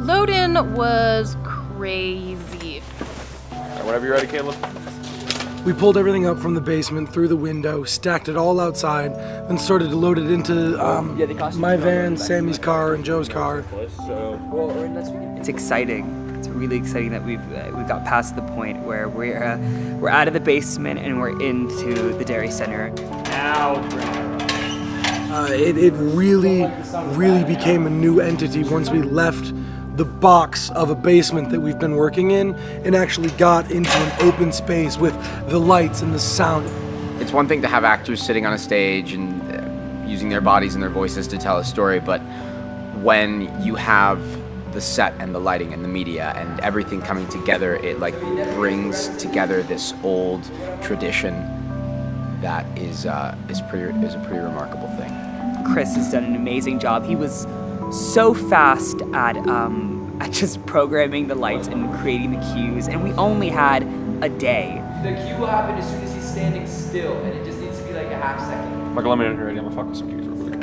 Load-in was crazy. Whenever you're ready, Caleb. We pulled everything up from the basement through the window, stacked it all outside, then started to load it into my van, Sammy's car, and Joe's car. It's exciting. It's really exciting that we got past the point where we're out of the basement and we're into the dairy center. Now, it really became a new entity once we left the box of a basement that we've been working in and actually got into an open space with the lights and the sound. It's one thing to have actors sitting on a stage and using their bodies and their voices to tell a story, but when you have the set and the lighting and the media and everything coming together, it like brings together this old tradition that is a pretty remarkable thing. Chris has done an amazing job. He was so fast at just programming the lights and creating the cues, and we only had a day. The cue will happen as soon as he's standing still, and it just needs to be like a half second. Michael, let me know when you're ready. I'm gonna fuck with some cues real quick.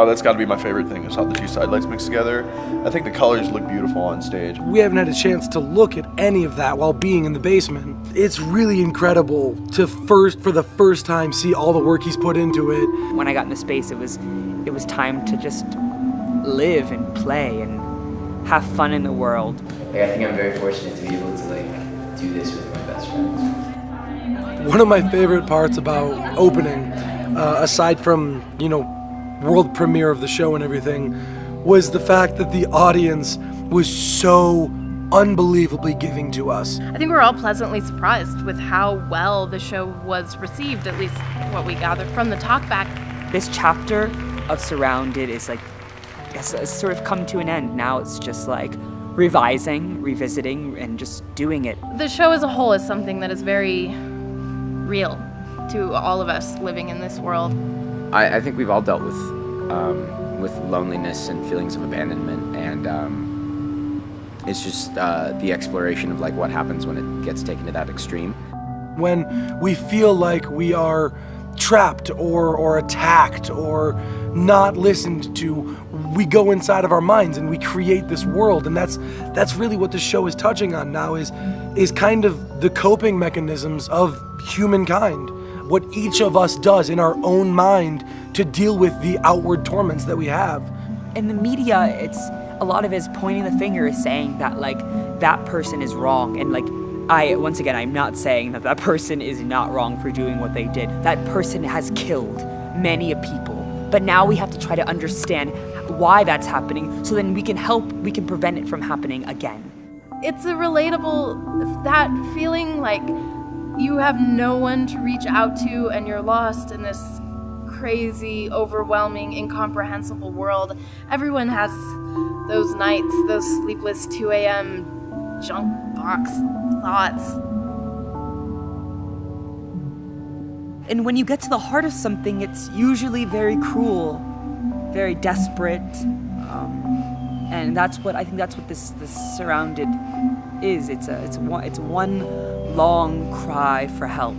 That's gotta be my favorite thing, is how the two side lights mix together. I think the colors look beautiful on stage. We haven't had a chance to look at any of that while being in the basement. It's really incredible to for the first time see all the work he's put into it. When I got into space, it was time to just live and play and have fun in the world. I think I'm very fortunate to be able to do this with my best friends. One of my favorite parts about opening, aside from, world premiere of the show and everything, was the fact that the audience was so unbelievably giving to us. I think we're all pleasantly surprised with how well the show was received, at least what we gathered from the talkback. This chapter of Surrounded is it's sort of come to an end. Now it's just revising, revisiting, and just doing it. The show as a whole is something that is very real to all of us living in this world. I think we've all dealt with loneliness and feelings of abandonment, and it's just the exploration of what happens when it gets taken to that extreme. When we feel like we are trapped or attacked or not listened to, we go inside of our minds and we create this world, and that's really what the show is touching on now, is kind of the coping mechanisms of humankind, what each of us does in our own mind to deal with the outward torments that we have. In the media, a lot of it is pointing the finger, saying that that person is wrong, and I'm not saying that person is not wrong for doing what they did. That person has killed many a people. But now we have to try to understand why that's happening, so then we can prevent it from happening again. It's a relatable, that feeling like you have no one to reach out to and you're lost in this crazy, overwhelming, incomprehensible world. Everyone has those nights, those sleepless 2 a.m. junk box thoughts. And when you get to the heart of something, it's usually very cruel, very desperate, and that's what this Surrounded is. It's one long cry for help.